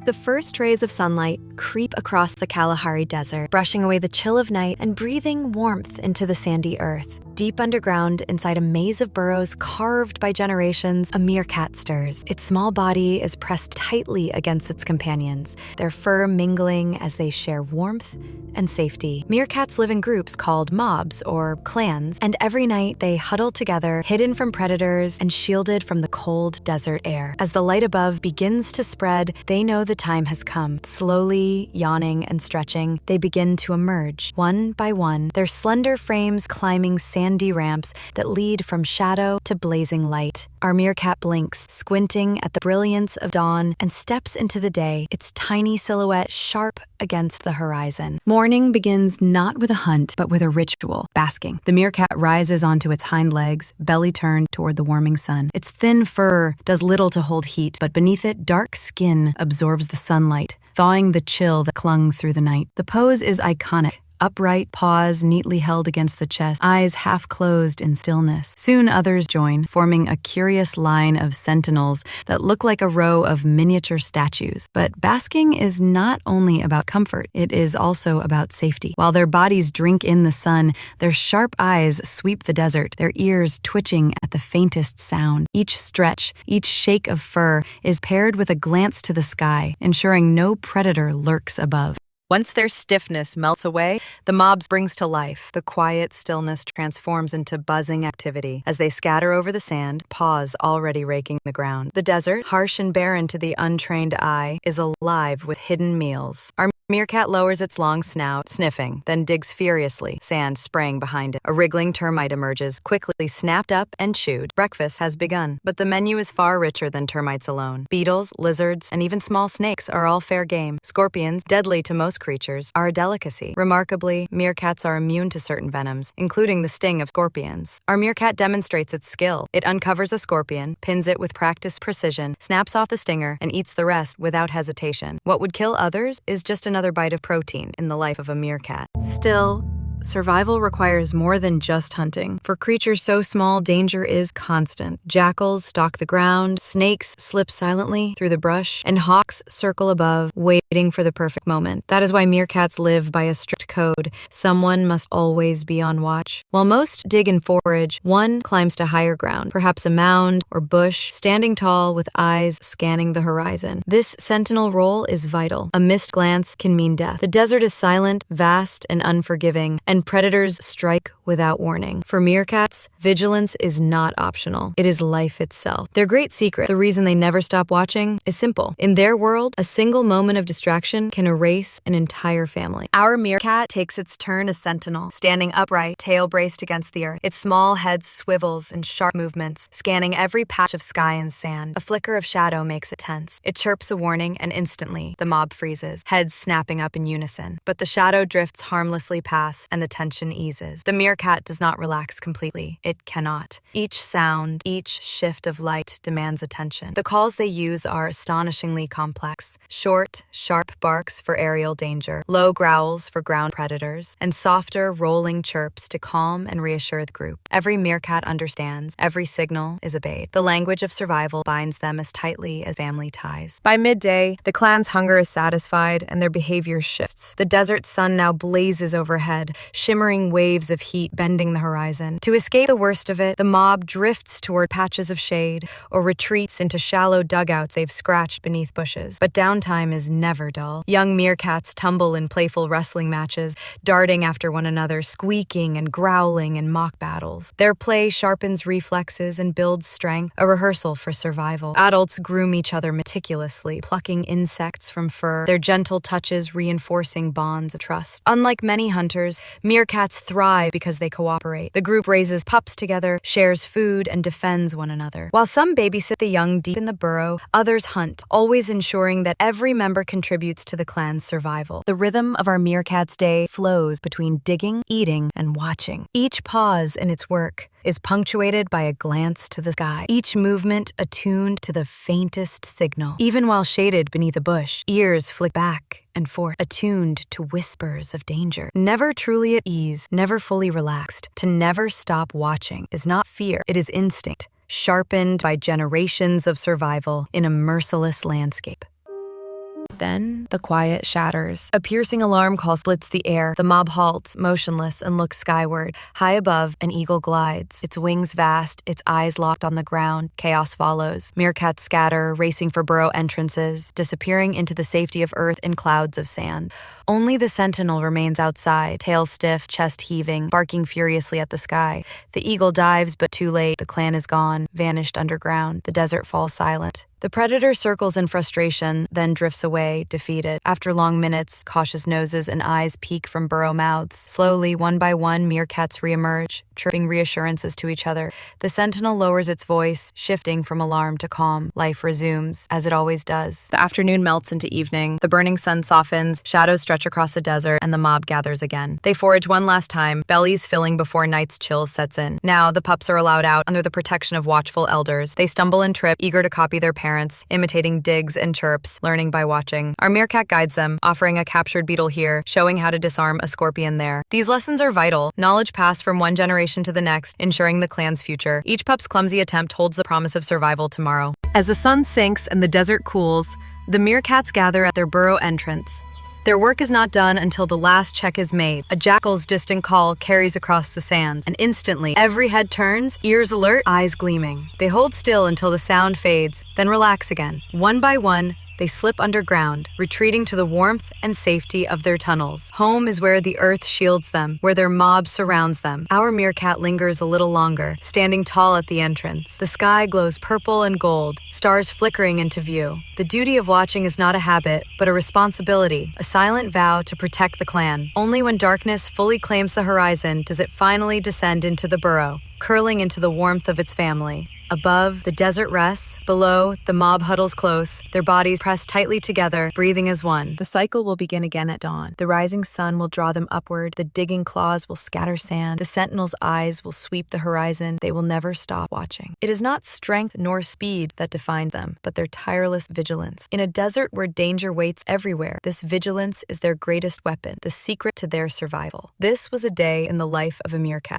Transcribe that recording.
The first rays of sunlight creep across the Kalahari Desert, brushing away the chill of night and breathing warmth into the sandy earth. Deep underground, inside a maze of burrows carved by generations, a meerkat stirs. Its small body is pressed tightly against its companions, their fur mingling as they share warmth and safety. Meerkats live in groups called mobs or clans, and every night they huddle together, hidden from predators and shielded from the cold desert air. As the light above begins to spread, they know the time has come. Slowly, yawning and stretching, they begin to emerge, one by one, their slender frames climbing sandy ramps that lead from shadow to blazing light. Our meerkat blinks, squinting at the brilliance of dawn, and steps into the day, its tiny silhouette sharp against the horizon. Morning begins not with a hunt, but with a ritual, basking. The meerkat rises onto its hind legs, belly turned toward the warming sun. Its thin fur does little to hold heat, but beneath it, dark skin absorbs the sunlight, thawing the chill that clung through the night. The pose is iconic. Upright, paws neatly held against the chest, eyes half closed in stillness. Soon others join, forming a curious line of sentinels that look like a row of miniature statues. But basking is not only about comfort, it is also about safety. While their bodies drink in the sun, their sharp eyes sweep the desert, their ears twitching at the faintest sound. Each stretch, each shake of fur is paired with a glance to the sky, ensuring no predator lurks above. Once their stiffness melts away, the mob springs to life. The quiet stillness transforms into buzzing activity. As they scatter over the sand, paws already raking the ground. The desert, harsh and barren to the untrained eye, is alive with hidden meals. Our meerkat lowers its long snout, sniffing, then digs furiously, sand spraying behind it. A wriggling termite emerges, quickly snapped up and chewed. Breakfast has begun, but the menu is far richer than termites alone. Beetles, lizards, and even small snakes are all fair game. Scorpions, deadly to most creatures, are a delicacy. Remarkably, meerkats are immune to certain venoms, including the sting of scorpions. Our meerkat demonstrates its skill. It uncovers a scorpion, pins it with practiced precision, snaps off the stinger, and eats the rest without hesitation. What would kill others is just another bite of protein in the life of a meerkat. Still, survival requires more than just hunting. For creatures so small, danger is constant. Jackals stalk the ground, snakes slip silently through the brush, and hawks circle above, waiting for the perfect moment. That is why meerkats live by a strict code. Someone must always be on watch. While most dig and forage, one climbs to higher ground, perhaps a mound or bush, standing tall with eyes scanning the horizon. This sentinel role is vital. A missed glance can mean death. The desert is silent, vast, and unforgiving, and predators strike without warning. For meerkats, vigilance is not optional. It is life itself. Their great secret, the reason they never stop watching, is simple. In their world, a single moment of distraction can erase an entire family. Our meerkat takes its turn as sentinel, standing upright, tail braced against the earth. Its small head swivels in sharp movements, scanning every patch of sky and sand. A flicker of shadow makes it tense. It chirps a warning, and instantly, the mob freezes, heads snapping up in unison. But the shadow drifts harmlessly past, and the tension eases. The meerkat does not relax completely. It cannot. Each sound, each shift of light demands attention. The calls they use are astonishingly complex. Short, sharp barks for aerial danger, low growls for ground predators, and softer, rolling chirps to calm and reassure the group. Every meerkat understands. Every signal is obeyed. The language of survival binds them as tightly as family ties. By midday, the clan's hunger is satisfied and their behavior shifts. The desert sun now blazes overhead, shimmering waves of heat bending the horizon. To escape the worst of it, the mob drifts toward patches of shade or retreats into shallow dugouts they've scratched beneath bushes. But downtime is never dull. Young meerkats tumble in playful wrestling matches, darting after one another, squeaking and growling in mock battles. Their play sharpens reflexes and builds strength, a rehearsal for survival. Adults groom each other meticulously, plucking insects from fur, their gentle touches reinforcing bonds of trust. Unlike many hunters, meerkats thrive because they cooperate. The group raises pups together, shares food, and defends one another. While some babysit the young deep in the burrow, others hunt, always ensuring that every member contributes to the clan's survival. The rhythm of our meerkat's day flows between digging, eating, and watching. Each pause in its work is punctuated by a glance to the sky, each movement attuned to the faintest signal. Even while shaded beneath a bush, ears flick back and forth, attuned to whispers of danger. Never truly at ease, never fully relaxed, to never stop watching is not fear, it is instinct, sharpened by generations of survival in a merciless landscape. Then the quiet shatters. A piercing alarm call splits the air. The mob halts, motionless, and looks skyward. High above, an eagle glides, its wings vast, its eyes locked on the ground. Chaos follows. Meerkats scatter, racing for burrow entrances, disappearing into the safety of earth in clouds of sand. Only the sentinel remains outside, tail stiff, chest heaving, barking furiously at the sky. The eagle dives, but too late. The clan is gone, vanished underground. The desert falls silent. The predator circles in frustration, then drifts away, defeated. After long minutes, cautious noses and eyes peek from burrow mouths. Slowly, one by one, meerkats reemerge, chirping reassurances to each other. The sentinel lowers its voice, shifting from alarm to calm. Life resumes, as it always does. The afternoon melts into evening. The burning sun softens, shadows stretch across the desert, and the mob gathers again. They forage one last time, bellies filling before night's chill sets in. Now, the pups are allowed out under the protection of watchful elders. They stumble and trip, eager to copy their parents, imitating digs and chirps, learning by watching. Our meerkat guides them, offering a captured beetle here, showing how to disarm a scorpion there. These lessons are vital, knowledge passed from one generation to the next, ensuring the clan's future. Each pup's clumsy attempt holds the promise of survival tomorrow. As the sun sinks and the desert cools, the meerkats gather at their burrow entrance. Their work is not done until the last check is made. A jackal's distant call carries across the sand, and instantly, every head turns, ears alert, eyes gleaming. They hold still until the sound fades, then relax again. One by one, they slip underground, retreating to the warmth and safety of their tunnels. Home is where the earth shields them, where their mob surrounds them. Our meerkat lingers a little longer, standing tall at the entrance. The sky glows purple and gold, stars flickering into view. The duty of watching is not a habit, but a responsibility, a silent vow to protect the clan. Only when darkness fully claims the horizon does it finally descend into the burrow, curling into the warmth of its family. Above, the desert rests. Below, the mob huddles close, their bodies pressed tightly together, breathing as one. The cycle will begin again at dawn. The rising sun will draw them upward. The digging claws will scatter sand. The sentinel's eyes will sweep the horizon. They will never stop watching. It is not strength nor speed that define them, but their tireless vigilance. In a desert where danger waits everywhere, this vigilance is their greatest weapon, the secret to their survival. This was a day in the life of a meerkat.